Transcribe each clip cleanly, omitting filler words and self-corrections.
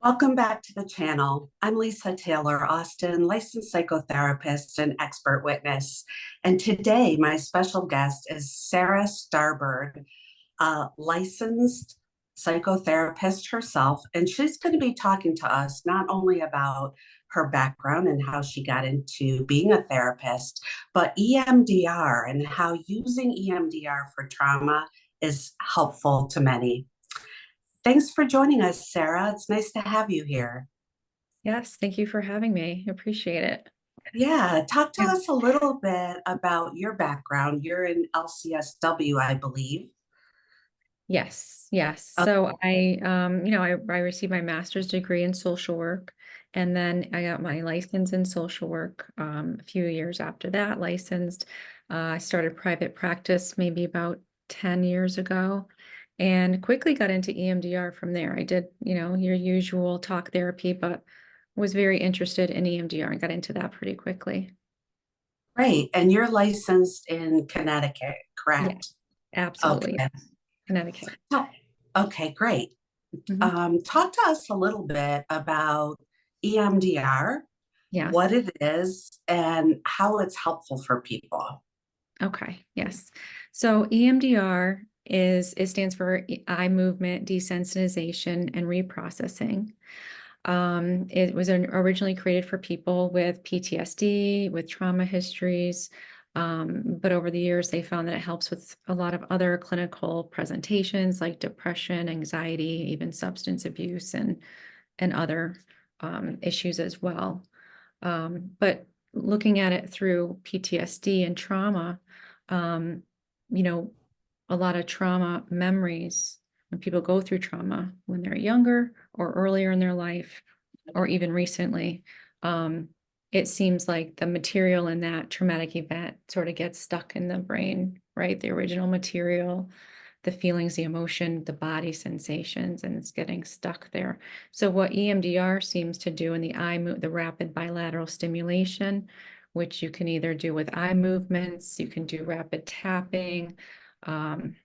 Welcome back to the channel. I'm Lisa Taylor Austin, licensed psychotherapist and expert witness. And today, my special guest is Sara Starbird, a licensed psychotherapist herself. And she's going to be talking to us not only about her background and how she got into being a therapist, but EMDR and how using EMDR for trauma is helpful to many. Thanks for joining us, Sara. It's nice to have you here. Yes, thank you for having me. Appreciate it. Yeah, talk to Yeah. us a little bit about your background. You're in LCSW, I believe. Yes, yes. Oh, So I received my master's degree in social work, and then I got my license in social work a few years after that, licensed. I started private practice maybe about 10 years ago and quickly got into EMDR from there. I did, your usual talk therapy, but was very interested in EMDR and got into that pretty quickly. great. And you're licensed in Connecticut, Yeah, correct? absolutely. Okay. Connecticut. Okay, great. Mhm. Talk to us a little bit about EMDR, what Yes. it is, and how it's helpful for people. Okay. Yes. So EMDR it stands for eye movement desensitization and reprocessing. It was originally created for people with PTSD, with trauma histories. But over the years, they found that it helps with a lot of other clinical presentations like depression, anxiety, even substance abuse, and other issues as well. But looking at it through PTSD and trauma, um, you know, a lot of trauma memories when people go through trauma when they're younger or earlier in their life, or even recently, um, it seems like the material in that traumatic event sort of gets stuck in the brain, right? The original material, the feelings, the emotion, the body sensations, and it's getting stuck there. So what EMDR seems to do in the rapid bilateral stimulation, which you can either do with eye movements, you can do rapid tapping, um,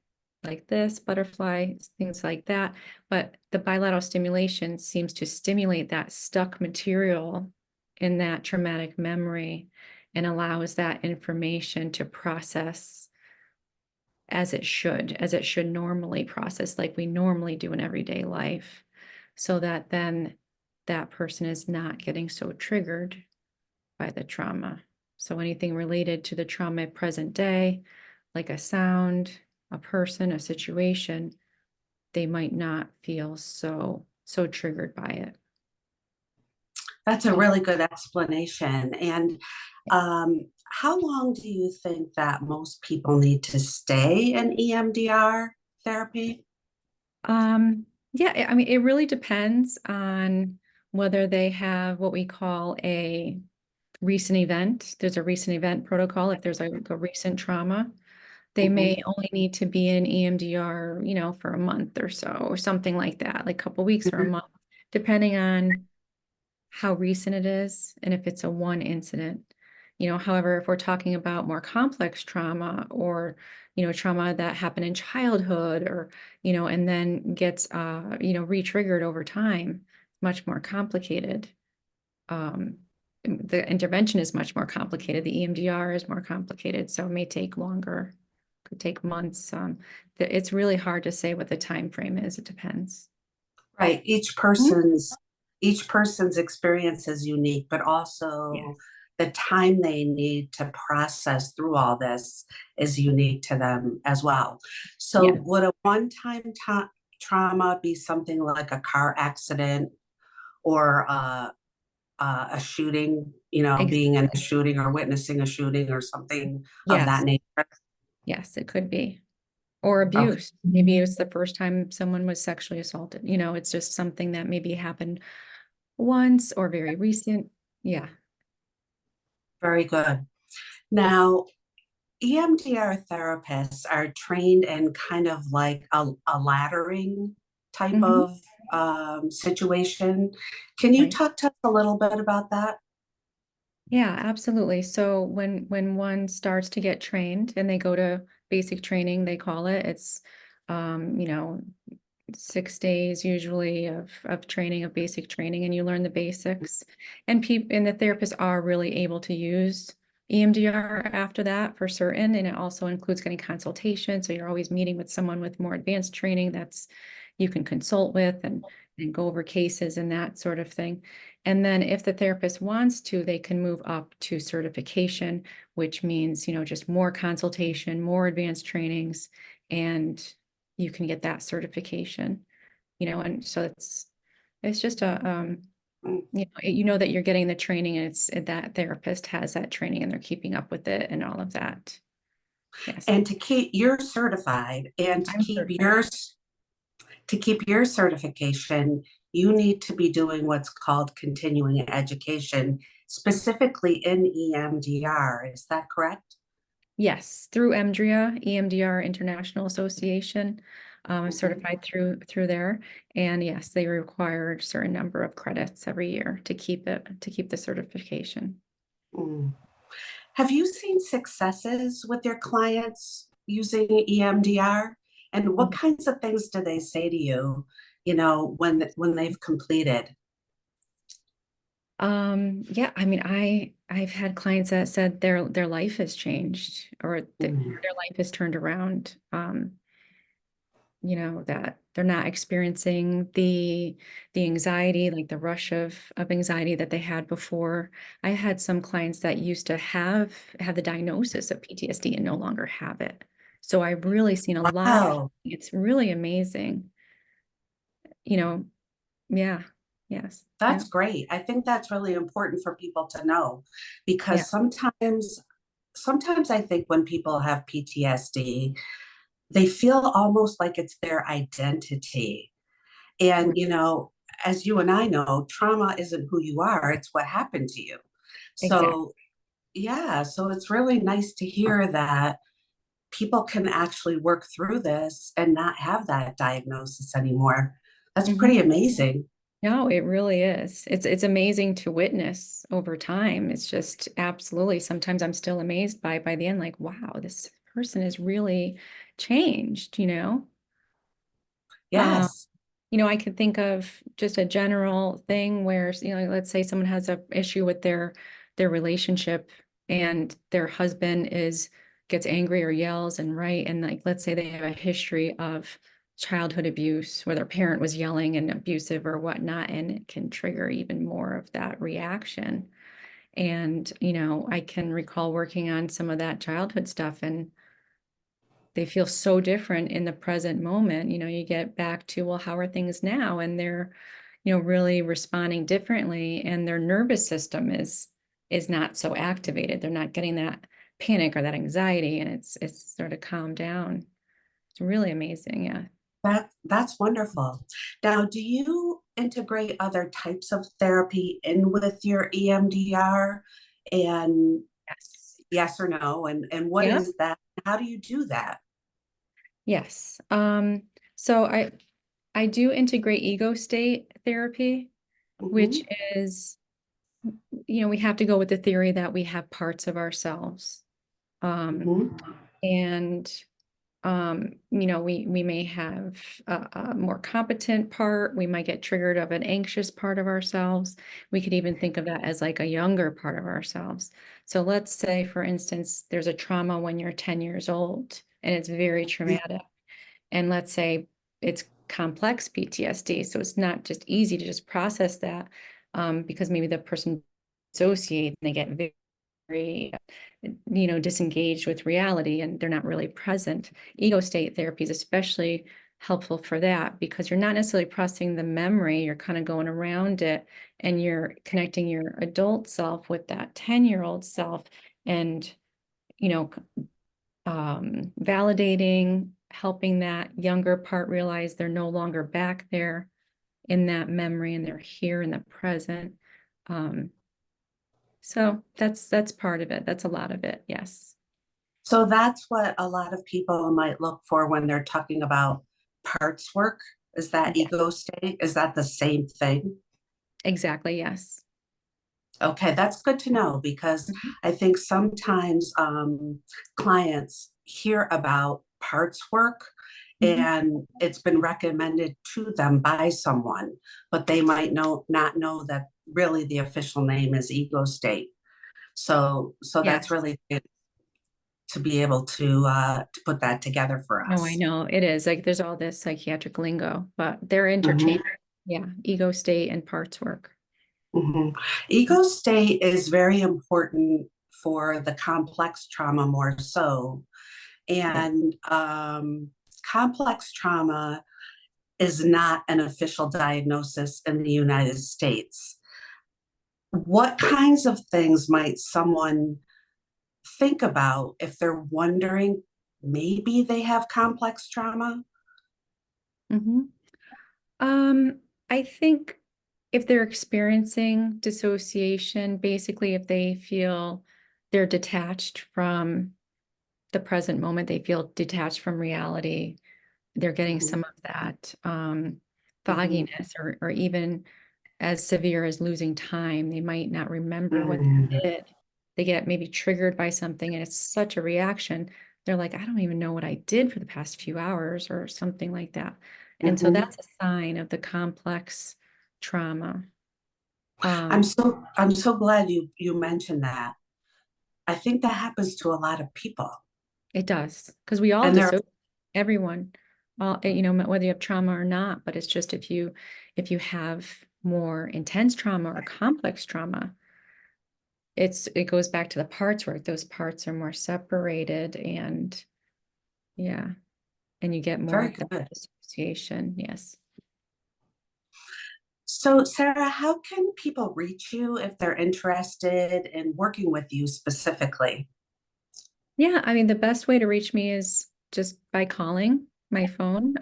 like this, butterfly, things like that. But the bilateral stimulation seems to stimulate that stuck material in that traumatic memory and allows that information to process as it should normally process, like we normally do in everyday life, so that then that person is not getting so triggered by the trauma. So anything related to the trauma present day, like a sound, a person, a situation, they might not feel so triggered by it. That's a So really good explanation. And how long do you think that most people need to stay in EMDR therapy? yeah, I mean, it really depends on whether they have what we call a recent event. There's a recent event protocol. If there's a recent trauma, they Mhm. may only need to be in EMDR, for a month or so, or something like that, like a couple weeks or a Mhm. month, depending on how recent it is and if it's a one incident. However, if we're talking about more complex trauma or, trauma that happened in childhood or, and then gets, re-triggered over time, much more complicated. Um, the intervention is much more complicated. The EMDR is more complicated, so it may take longer, could take months. It's really hard to say what the time frame is. It depends. Right. Mhm. Each person's experience is unique, but also Yes. the time they need to process through all this is unique to them as well. So Yes. would a one-time trauma be something like a car accident or a shooting, being in a Exactly. shooting or witnessing a shooting or something of that Yes. nature? Yes, it could be. Or Okay. abuse. Maybe it's the first time someone was sexually assaulted. It's just something that maybe happened once or very recent. Yeah. Very good. Now, EMDR therapists are trained in kind of like a laddering type Hmm. of situation. Can you Right. talk to us a little bit about that? Yeah, absolutely. So when one starts to get trained and they go to basic training, they call it, it's um, you know, 6 days usually of training, of basic training, and you learn the basics. And the therapists are really able to use EMDR after that for certain. And it also includes getting consultation. So you're always meeting with someone with more advanced training that's you can consult with and go over cases and that sort of thing. And then if the therapist wants to, they can move up to certification, which means, just more consultation, more advanced trainings, and you can get that certification, and so it's just that you're getting the training, and it's that therapist has that training and they're keeping up with it and all of that. Yes. And to keep you're certified and I'm certified. to keep your certification, you need to be doing what's called continuing education, specifically in EMDR. Is that correct? Yes, through EMDR International Association. I'm certified through there. And yes, they require a certain number of credits every year to keep the certification. Mm. Have you seen successes with your clients using EMDR? And what kinds of things do they say to you, when they've completed? Yeah, I mean, I've had clients that said their life has changed, or their life has turned around. That they're not experiencing the anxiety, like the rush of anxiety that they had before. I had some clients that used to have the diagnosis of PTSD and no longer have it. So I've really seen a lot. Wow, It's really amazing. You know, yeah, yes, yeah, that's great. I think that's really important for people to know yeah. because sometimes I think when people have PTSD, they feel almost like it's their identity. And, as you and I know, trauma isn't who you are, it's what happened to you. Exactly. So, yeah, so it's really nice to hear that people can actually work through this and not have that diagnosis anymore. That's Mhm. pretty amazing. No, it really is. It's amazing to witness over time. It's just absolutely. Sometimes I'm still amazed by the end, like, wow, this person is really changed. Uh, Yes. I could think of just a general thing where, let's say someone has a issue with their relationship and their husband gets angry or yells and like let's say they have a history of childhood abuse where their parent was yelling and abusive or whatnot, and it can trigger even more of that reaction. And, I can recall working on some of that childhood stuff, and they feel so different in the present moment. You get back to, well, how are things now? And they're, really responding differently, and their nervous system is not so activated. They're not getting that panic or that anxiety, and it's sort of calmed down. It's really amazing. Yeah. That's wonderful. Now, do you integrate other types of therapy in with your EMDR? And Yes. yes or no? And what Yeah. is that? How do you do that? Yes. So I do integrate ego state therapy, which Hmm. is, we have to go with the theory that we have parts of ourselves. Um, Hmm. and we may have a more competent part. We might get triggered of an anxious part of ourselves. We could even think of that as like a younger part of ourselves. So let's say, for instance, there's a trauma when you're 10 years old and it's very traumatic. And let's say it's complex PTSD. So it's not just easy to just process that, because maybe the person dissociate and they get very, disengaged with reality and they're not really present. Ego state therapy is especially helpful for that because you're not necessarily processing the memory, you're kind of going around it, and you're connecting your adult self with that 10-year-old self, and, you know, validating, helping that younger part realize they're no longer back there in that memory and they're here in the present. Um, so that's part of it. That's a lot of it. Yes. So that's what a lot of people might look for when they're talking about parts work. Is that Yeah, ego state? Is that the same thing? exactly. Yes. Okay, that's good to know because Mhm. I think sometimes clients hear about parts work and it's been recommended to them by someone, but they might not know that really the official name is ego state. So that's Yes. really good to be able to put that together for No, I us. know it is like there's all this psychiatric lingo, but they're Mhm, interchangeable. Yeah, ego state and parts work. mhm. Ego state is very important for the complex trauma more so. And complex trauma is not an official diagnosis in the United States. What kinds of things might someone think about if they're wondering maybe they have complex trauma? hmm Um, I think if they're experiencing dissociation, basically if they feel they're detached from the present moment, they feel detached from reality, they're getting Mhm, some of that mhm, fogginess or even as severe as losing time. They might not remember what they mhm, did. They get maybe triggered by something and it's such a reaction. They're like, I don't even know what I did for the past few hours or something like that. And so mhm. that's a sign of the complex trauma. I'm Um, so glad you mentioned that. I think that happens to a lot of people. it does, because we all And there, dissociate, everyone, all, whether you have trauma or not, but it's just if you have more intense trauma or complex trauma, it goes back to the parts work. Those parts are more separated and yeah, and you get more very of that good. association. Yes. So, Sarah, how can people reach you if they're interested in working with you specifically? Yeah, I mean, the best way to reach me is just by calling my phone.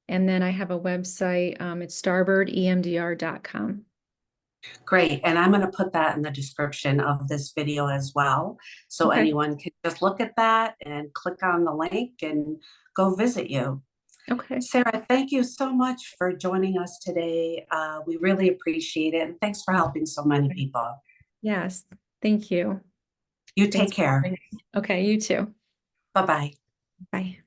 And then I have a website. It's starbirdemdr.com. Great. And I'm going to put that in the description of this video as well. So Okay. anyone can just look at that and click on the link and go visit you. Okay. Sarah, thank you so much for joining us today. We really appreciate it. And thanks for helping so many people. Yes. Thank you. You take Thanks for care. having me. Okay, you too. Bye bye. Bye.